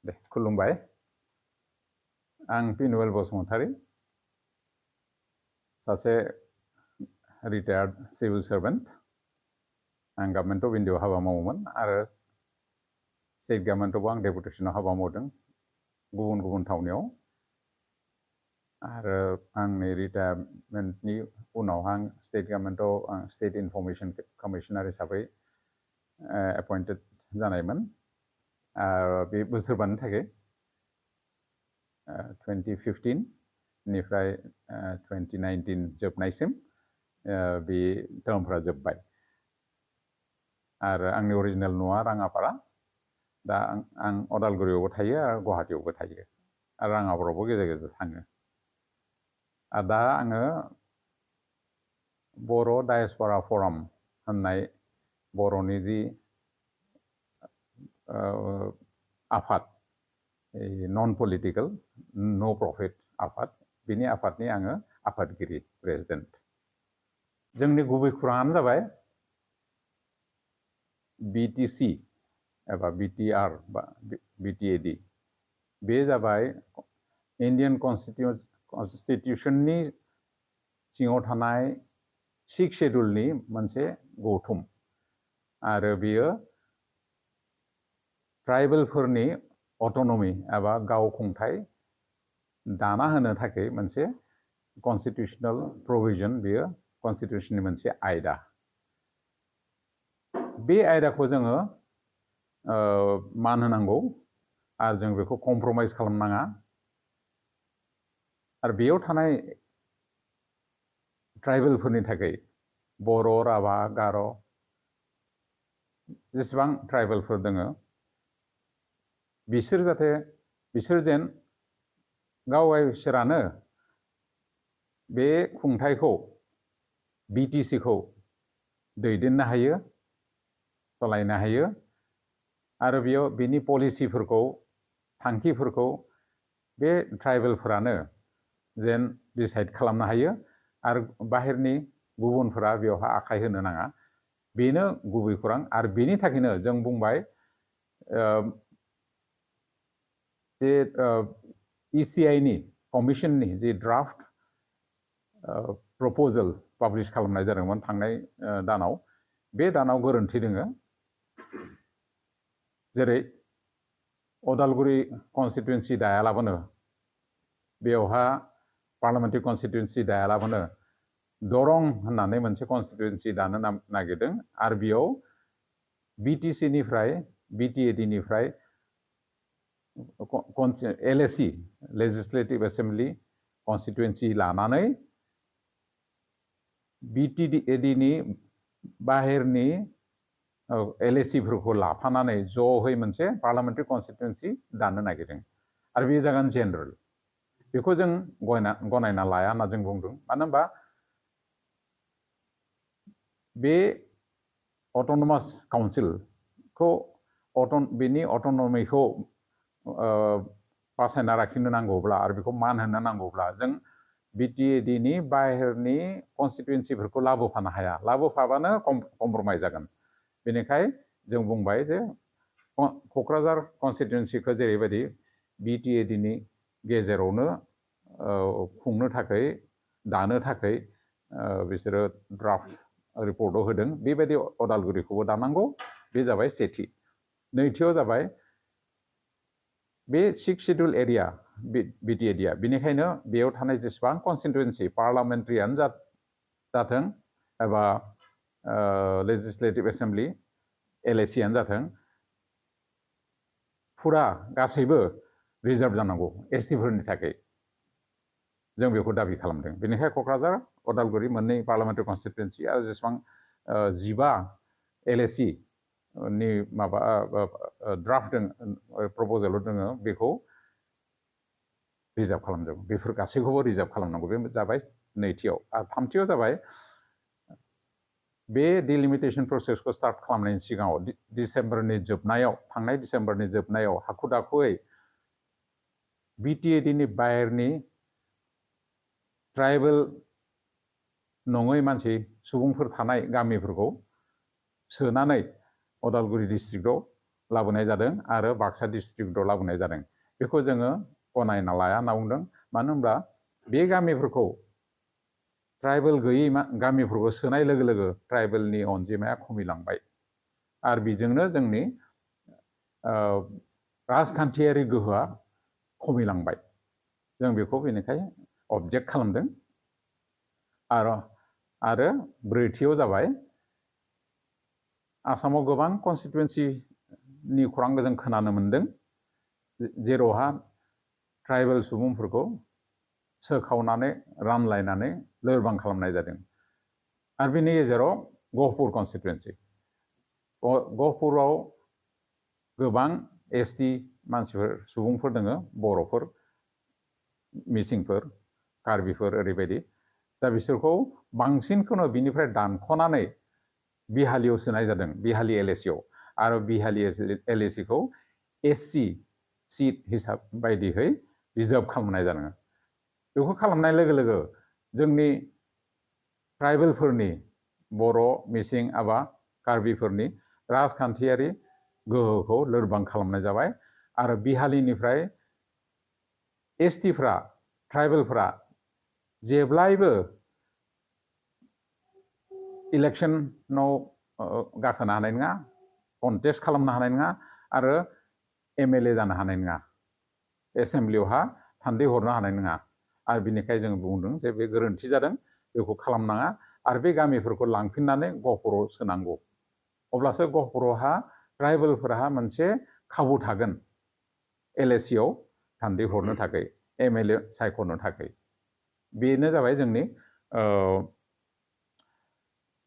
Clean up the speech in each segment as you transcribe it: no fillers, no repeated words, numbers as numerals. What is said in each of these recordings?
दे खुलुमबाय आं पिनुएल बसुमतारी सासे रिटायार्ड सिविल सार्वेन्ट आं गभर्नमेन्ट अफ इन्डियायाव हाबा मावोमोन आरो स्टेट गभर्नमेन्टआवबो आं डेपुटेसनाव हाबा मावदों गुबुन गुबुन थावनियाव आरो आंनि रिटायारमेन्टनि उनाव आं स्टेट गभर्नमेन्टआव आं स्टेट इनफरमेशन कमिशनार हिसाबै एपइन्टेड जानायमोन बे बोसोरबानि थाखाय 2015 निफ्राय 2019 जोबनायसिम बे टर्मफोरा जोब्बाय आरो आंनि अरिजिनेल न'आ राङापारा दा आं अदालगुरियावबो थायो आरो गुवाहाटीयावबो थायो आरो राङापारायावबो गेजेर गेजेर थाङो दा आङो बर' डायस्प'रा फराम होननाय बर'नि जि आफाद नन पलिटिकल नो प्रफिट आफाद बिनि आफादनि आङो आफादगिरि प्रेसिडेन्ट जोंनि गुबै खुराङानो जाबाय बिटिसि एबा बिटिआर बा बिटिएडि बे जाबाय इन्डियान कन्स्टिटिउसननि सिङाव थानाय 6 शेड्युलनि मोनसे गौथुम आरो बेयो ट्राइबेलफोरनि अट'नमि एबा गावखुंथाय दाना होनो थाखाय मोनसे कन्स्टिटिउसनेल प्रोविजन बेयो कन्स्टिटिउसननि मोनसे आयदा बे आयदाखौ जोङो मान होनांगौ आरो जों बेखौ कमप्रमाइज खालामनाङा आरो बेयाव थानाय ट्राइबेलफोरनि थाखाय बर' राभा गार' जेसेबां ट्राइबेलफोर दङ बिसोर जेन गावसोरानो बे खुंथायखौ बिटिसिखौ दैदेननो हायो सालायनो हायो आरो बेयाव बिनि पलिसिफोरखौ थांखिफोरखौ बे ट्राइबेलफोरानो जेन डिसाइड खालामनो हायो आरो बाहेरनि गुबुनफोरा बेवहा आखाइ होनो नाङा बेनो गुबै खौरां आरो बेनि थाखायनो जों बुंबाय जे इसिआइनि कमिशननि जे ड्राफ्ट प्रपोजल पाब्लिश खालामनाय जादोंमोन थांनाय दानाव बे दानाव गोरोन्थि दोङो जेरै अदालगुरि कन्स्टिटुएन्सि दायालाबानो बेवहा पार्लियामेन्टारि कन्स्टिटुएन्सि दायालाबानो दरं होननानै मोनसे कन्स्टिटुएन्सि दानो नागिरदों आरो बेयाव बिटिसिनिफ्राय बिटिएडिनिफ्राय एलएसि लेजिस्लेटिभ एसेम्बलि कन्स्टिटुएन्सि लानानै बिटिएडिनि बाहेरनि एलएसिफोरखौ लाफानानै ज'है मोनसे पार्लियामेन्टारि कन्स्टिटुएन्सि दानो नागिरदों आरो बे जागोन जेनेरेल बेखौ जों गनायना लाया होनना जों बुंदों मानो होनबा बे अट'नमास काउन्सिलखौ बेनि अट'नमिखौ बासायना लाखिनो नांगौब्ला आरो बेखौ मान होनो नांगौब्ला जों बिटिएडिनि बाहेरनि कन्स्टिटुएन्सिफोरखौ लाबोफानो हाया लाबोफाबानो कमप्रमाइज जागोन बेनिखाय जों बुंबाय जे क'क्राझार कन्स्टिटुएन्सिखौ जेरैबायदि बिटिएडिनि गेजेरावनो खुंनो थाखाय दानो थाखाय बिसोरो ड्राफ्ट रिपर्टआव होदों बेबायदि अदालगुरिखौबो दानांगौ बे जाबाय सेथि नैथियाव जाबाय बे 6 शेड्युल एरिया बिटिएडिया बेनिखायनो बेयाव थानाय जेसेबां कन्स्टिटुएन्सि पार्लियामेन्टारियानो जाथों एबा लेजिस्लेटिभ एसेम्बलि एलएसियानो जाथों फुरा गासैबो रिजार्भ जानांगौ एसटिफोरनि थाखाय जों बेखौ दाबि खालामदों बेनिखायनो क'क्राझार अदालगुरि मोननै पार्लियामेन्टारि कन्स्टिटुएन्सि आरो जेसेबां 15 एलएसि नि माबा ड्राफ्ट प्रपोजालाव दङ बेखौ रिजार्भ खालामदों बेफोर गासैखौबो रिजार्भ खालामनांगौ बे जाबाय नैथियाव आरो थामथियाव जाबाय बे डिलिमिटेशन प्रसेसखौ स्टार्ट खालामनायनि सिगाङाव थांनाय डिसेम्बरनि जोबनायाव हाखु दाखुयै बिटिएडिनि बाहेरनि ट्राइबेल नङै मानसि सुबुंफोर थानाय गामिफोरखौ सोनानै अदालगुरि डिस्ट्रिक्टआव लाबोनाय जादों आरो बाक्सा डिस्ट्रिक्टआव लाबोनाय जादों। बेखौ जोङो गनायना लाया होनना बुंदों। मानो होनब्ला बे गामिफोरखौ ट्राइबेल गैयै गामिफोरखौ सोनाय लोगो लोगो ट्राइबेलनि अनजिमाया खमिलांबाय आरो बेजोंनो जोंनि राजखान्थियारि गोहोआ खमिलांबाय। जों बेखौ बेनिखाय अबजेक्ट खालामदों। आरो ब्रैथियाव जाबाय आसामाव गोबां कनस्टिटुवेन्सिनि खौरांखौ जों खोनानो मोन्दों जेरावहा ट्राइबेल सुबुंफोरखौ सोखावनानै रानलायनानै लोरबां खालामनाय जादों। आरो बेनि गेजेराव गहपुर कनस्टिटुवेन्सि, गहपुराव गोबां एसटि मानसिफोर सुबुंफोर दङ, बर'फोर, मिसिंफोर, कार्बिफोर ओरैबायदि। दा बिसोरखौ बांसिनखौनो बिनिफ्राय दानख'नानै बिहालियाव सोनाय जादों, बिहालि एलएसियाव। आरो बिहालि एलएसिखौ एससि सिट हिसाब बायदियै रिजार्भ खालामनाय जादों। बेखौ खालामनाय लोगो लोगो जोंनि ट्राइबेलफोरनि, बर', मिसिं एबा कार्बिफोरनि राजखान्थियारि गोहोखौ लोरबां खालामनाय जाबाय। आरो बिहालिनिफ्राय एसटिफ्रा, ट्राइबेलफ्रा जेब्लायबो इलेक्सनाव गाखोनो हानाय नङा, कन्टेस्ट खालामनो हानाय नङा आरो एमएलए जानो हानाय नङा, एसेम्ब्लियावहा थान्दै हरनो हानाय नङा। आरो बिनिखाय जों बुंदों जे बे गोरोन्थि जादों, बेखौ खालामनाङा आरो बे गामिफोरखौ लांफिननानै गहपुराव सोनांगौ। अब्लासो गहपुरावहा ट्राइबेलफोरहा मोनसे खाबु थागोन एलएसियाव थान्दै हरनो थाखाय, एमएलए सायख'नो थाखाय। बेनो जाबाय जोंनि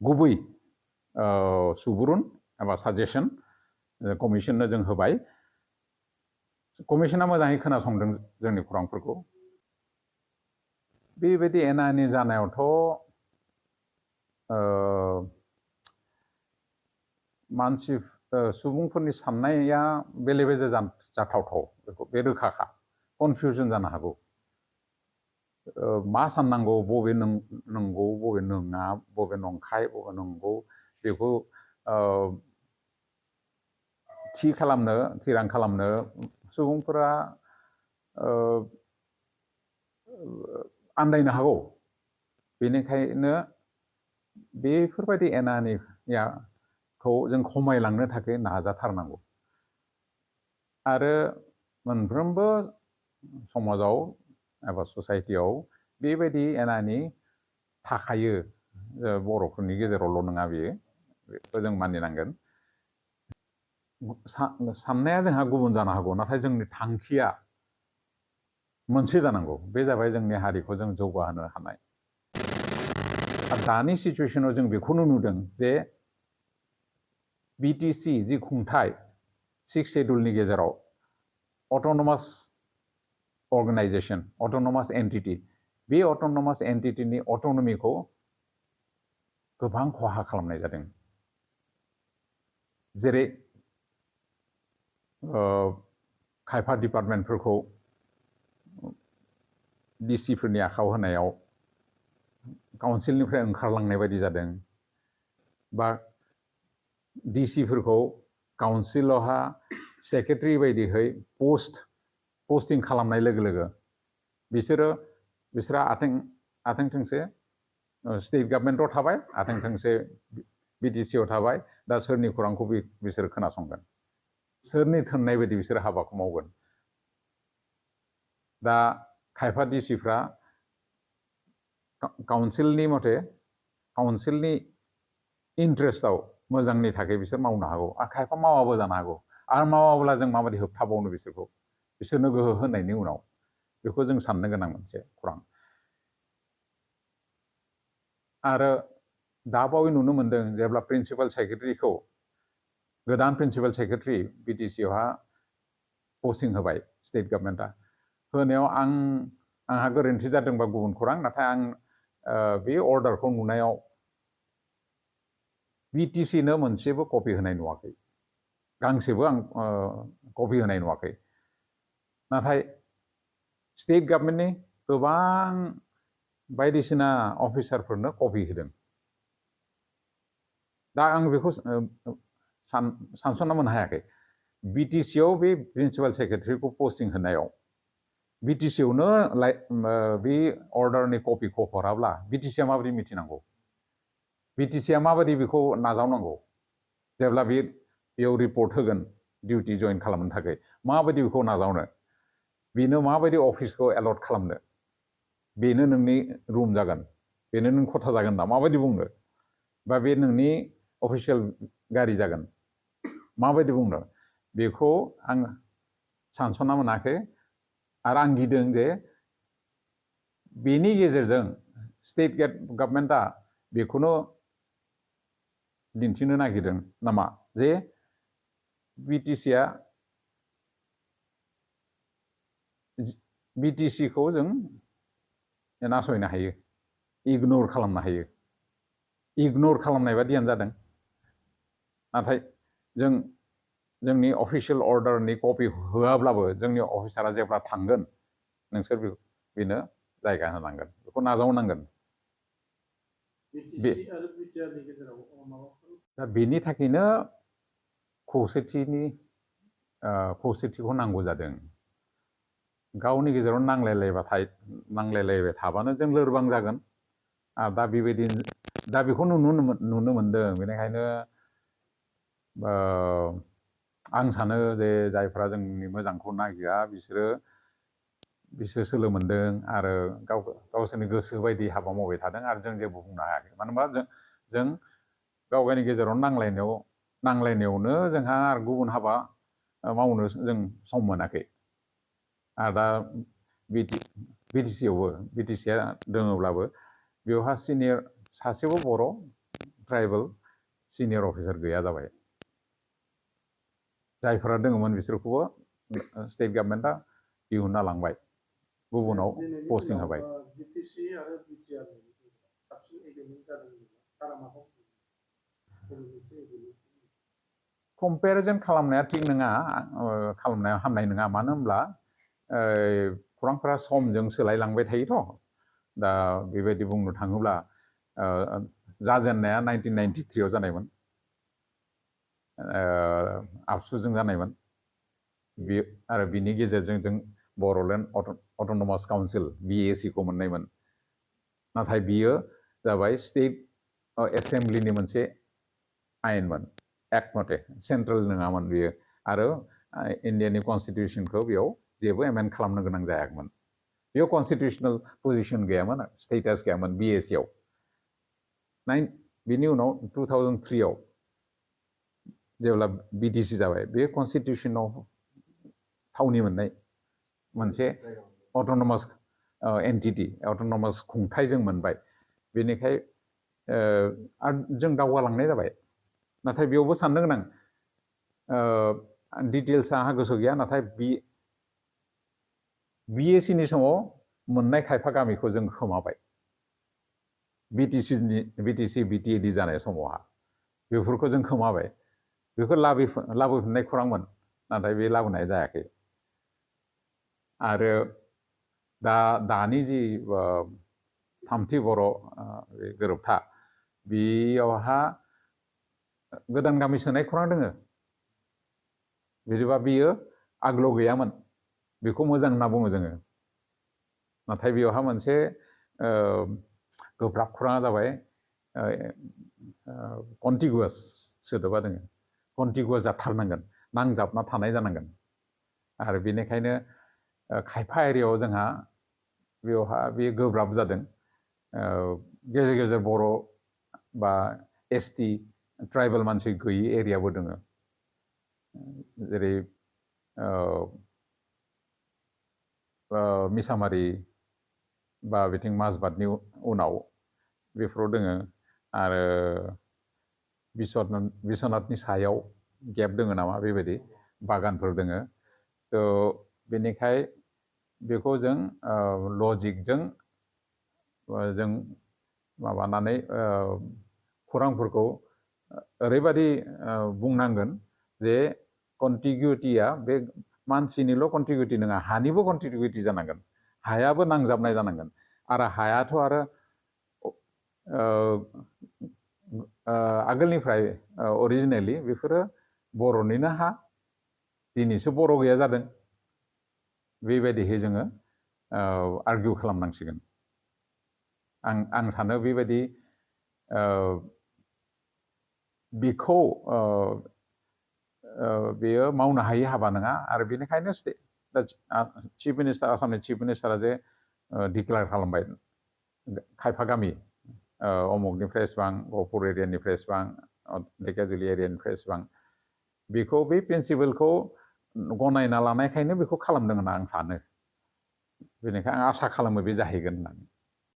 गुबै सुबुरुन एबा साजेसन कमिसननो जों होबाय। कमिसना मोजाङै खोनासंदों जोंनि खौरांफोरखौ। बेबायदि एना एनि जानायावथ' सुबुंफोरनि साननाया बेले बेजे जाथावथाव, बे रोखाखा। कनफिउजन जानो हागौ, मा साननांगौ, बबे नंगौ, बबे नङा, बबे नंखाय, बबे नंगौ, बेखौ थिरां खालामनो सुबुंफोरा आन्दायनो हागौ। बेनिखायनो बेफोरबायदि एना एनिखौ जों खमायलांनो थाखाय नाजाथारनांगौ। आरो मोनफ्रोमबो समाजाव एबा ससाइटियाव बेबायदि एना एनि थाखायो, बर'फोरनि गेजेरावल' नङा, बेखौ जों मानिनांगोन। साननाया जोंहा गुबुन जानो हागौ, नाथाय जोंनि थांखिया मोनसे जानांगौ। बे जाबाय जोंनि हारिखौ जों जौगाहोनो हानाय। दानि सिचुवेसनाव जों बेखौनो नुदों जे बिटिसि जि खुंथाय, 6 शेड्युलनि गेजेराव अट'नमास अर्गेनाइजेसन, अट'नमास एन्टिटि, बे अट'नमास एन्टिटिनि अट'नमिखौ गोबां खहा खालामनाय जादों। जेरै खायफा डिपार्टमेन्टफोरखौ डिसिफोरनि आखायाव होनायाव काउन्सिलनिफ्राय ओंखारलांनाय बायदि जादों, बा डिसिफोरखौ काउन्सिलावहा सेक्रेटारि बायदियै पस्टिं खालामनाय लोगो लोगो बिसोरा आथिं थोंसे स्टेट गभर्नमेन्टआव थाबाय, आथिं थोंसे बिटिसिआव थाबाय। दा सोरनि खौरांखौ बिसोर खोनासंगोन, सोरनि थोननाय बायदि बिसोर हाबाखौ मावगोन। दा खायफा डिसिफ्रा काउन्सिलनि मथे, काउन्सिलनि इन्ट्रेस्टआव मोजांनि थाखाय बिसोर मावनो हागौ, आरो खायफा मावाबो जानो हागौ। आरो मावाब्ला जों माबायदि होबथाबावनो बिसोरनो गोहो होनायनि उनाव? बेखौ जों साननो गोनां मोनसे खौरां। आरो दाबावै नुनो मोन्दों, जेब्ला प्रिन्सिपाल सेक्रेटारिखौ, गोदान प्रिन्सिपाल सेक्रेटारि बिटिसिआवहा पस्टिं होबाय स्टेट गभर्नमेन्टआ, होनायाव आंहा गोरोन्थि जादोंबा गुबुन खौरां, नाथाय आं बे अर्डारखौ नुनायाव बिटिसिनो मोनसेबो कपि होनाय नुवाखै, गांसेबो आं कपि होनाय नुवाखै। नाथाय स्टेट गभर्नमेन्टनि गोबां बायदिसिना अफिसारफोरनो कपि होदों। दा आं बेखौ सानस'ना मोननो हायाखै। BTC आव बे प्रिन्सिपाल सेक्रेटारिखौ पस्टिं होनायाव BTC आवनो बे अर्डारनि कपिखौ हराब्ला BTC आ माबायदि मिथिनांगौ BTC आ माबायदि बेखौ नाजावनांगौ जेब्ला बेयाव रिपर्ट होगोन डिउटि जइन खालामनो थाखाय माबायदि बेखौ नाजावनो बेनो माबायदि अफिसखौ एलट खालामनो बेनो नोंनि रुम जागोन बेनो नों खथा जागोन ना माबायदि बुंनो बा बे नोंनि अफिसियेल गारि जागोन माबायदि बुंनो बेखौ आं सानस'ना मोनाखै आरो आं गिदों जे बेनि गेजेरजों स्टेट गभर्नमेन्टआ बेखौनो दिन्थिनो नागिरदों नामा जे BTC आ BTC खौ जों नासयनो हायो इगनर खालामनो हायो इगनर खालामनाय बादियानो जादों नाथाय जोंनि अफिसियेल अर्डारनि कपि होआब्लाबो जोंनि अफिसारा जेब्ला थांगोन नोंसोर बेनो जायगा होनांगोन बेखौ नाजावनांगोन दा बेनि थाखायनो खौसेथिखौ नांगौ जादों गावनि गेजेराव नांलायलायबाय थाबानो जों लोरबां जागोन दा बेबायदि दा बेखौ नुनो मोनदों बेनिखायनो आं सानो जे जायफ्रा जोंनि मोजांखौ नागिरा बिसोर सोलो मोनदों आरो गावसोरनि गोसो बायदि हाबा मावबाय थादों आरो जों जेबो बुंनो हायाखै मानो होनबा जों गावनि गेजेराव नांलायनायावनो जोंहा आरो गुबुन हाबा मावनो जों सम मोनाखै आरो दा BTC आ दङब्लाबो बेवहा सिनियर सासेबो बर' ट्राइबेल सिनियर अफिसार गैया जाबाय जायफोरा दङमोन बिसोरखौबो स्टेट गभर्नमेन्टआ दिहुनना लांबाय गुबुनाव पस्टिं होबाय कम्पेरिजन खालामनाया थिग नङा खालामनाया हामनाय नङा मानो होनब्ला खौरांफोरा समजों सोलायलांबाय थायोथ' दा बेबायदि बुंनो थाङोब्ला जाजेननाया 1993 आव जानायमोन आबसुजों जानायमोन आरो बिनि गेजेरजों जों बर'लेण्ड अट'नमास काउन्सिल BAC खौ मोननायमोन नाथाय बियो जाबाय स्टेट एसेम्ब्लिनि मोनसे आयेनमोन एक्ट मथे सेन्ट्रेल नङामोन बियो आरो इन्डियानि कनस्टिटिउसनखौ बेयाव जेबो एमेन्ड खालामनो गोनां जायाखैमोन बेयाव कनस्टिटिउसनेल पजिसन गैयामोन स्टेटास गैयामोन BAC आव बिनि उनाव 2003 आव जेब्ला BTC जाबाय बे कनस्टिटिउसनाव थावनि मोननाय मोनसे अट'नमास एन्टिटि अट'नमास खुंथाय जों मोनबाय बेनिखाय जों दावगालांनाय जाबाय नाथाय बेयावबो साननो गोनां डिटेल्सआ आंहा गोसो गैया नाथाय BAC नि समाव मोननाय खायफा गामिखौ जों खोमाबाय BTC BTAD जानाय समावहा बेफोरखौ जों खोमाबाय बेखौ लाबोफिननाय खौरांमोन नाथाय बे लाबोनाय जायाखै आरो दानि जि थामथि बर' गोरोबथा बेयावहा गोदान गामि सोनाय खौरां दोङो बिदिबा बियो आगोलाव गैयामोन बेखौ मोजां होनना बुङो जोङो नाथाय बेयावहा मोनसे गोब्राब खौराङा जाबाय कन्टिगुवास सोदोबा दोङो कन्टिगुवास जाथारनांगोन नांजाबना थानाय जानांगोन आरो बेनिखायनो खायफा एरियायाव जोंहा बेवहा बे गोब्राब जादों गेजेर गेजेर बर' बा ST ट्राइबेल मानसि गैयि एरियाबो दोङो जेरै मिसामारि बा बिथिं माजबादनि उनाव बेफोराव दोङो आरो बिश्वनाथनि सायाव गेप दोङो नामा बेबायदि बागानफोर दोङो थ' बेनिखाय बेखौ जों लजिकजों जों माबानानै खौरांफोरखौ ओरैबादि बुंनांगोन जे कन्टिगिउटिया बे मानसिनिल' कन्टिगिउटि नङा हानिबो कन्टिगिउटि जानांगोन हायाबो नांजाबनाय जानांगोन आरो हायाथ' आरो आगोलनिफ्राय अरिजिनेलि बेफोरो बर'निनो हा दिनैसो बर' गैया जादों बेबायदिहै जोङो आर्गिउ खालामनांसिगोन आं सानो बेबायदि बेखौ बेयो मावनो हायै हाबा नङा आरो बेनिखायनो चिफ मिनिस्टार आसामनि चिफ मिनिस्टारा जे डिक्लेयार खालामबाय खायफा गामि अमुकनिफ्राय एसेबां गहपुर एरियानिफ्राय एसेबां ढेकियाजुलि एरियानिफ्राय एसेबां बेखौ बे प्रिन्सिपलखौ गनायना लानायखायनो बेखौ खालामदों होनना आं सानो बेनिखायनो आं आसा खालामो बे जाहैगोन होननानै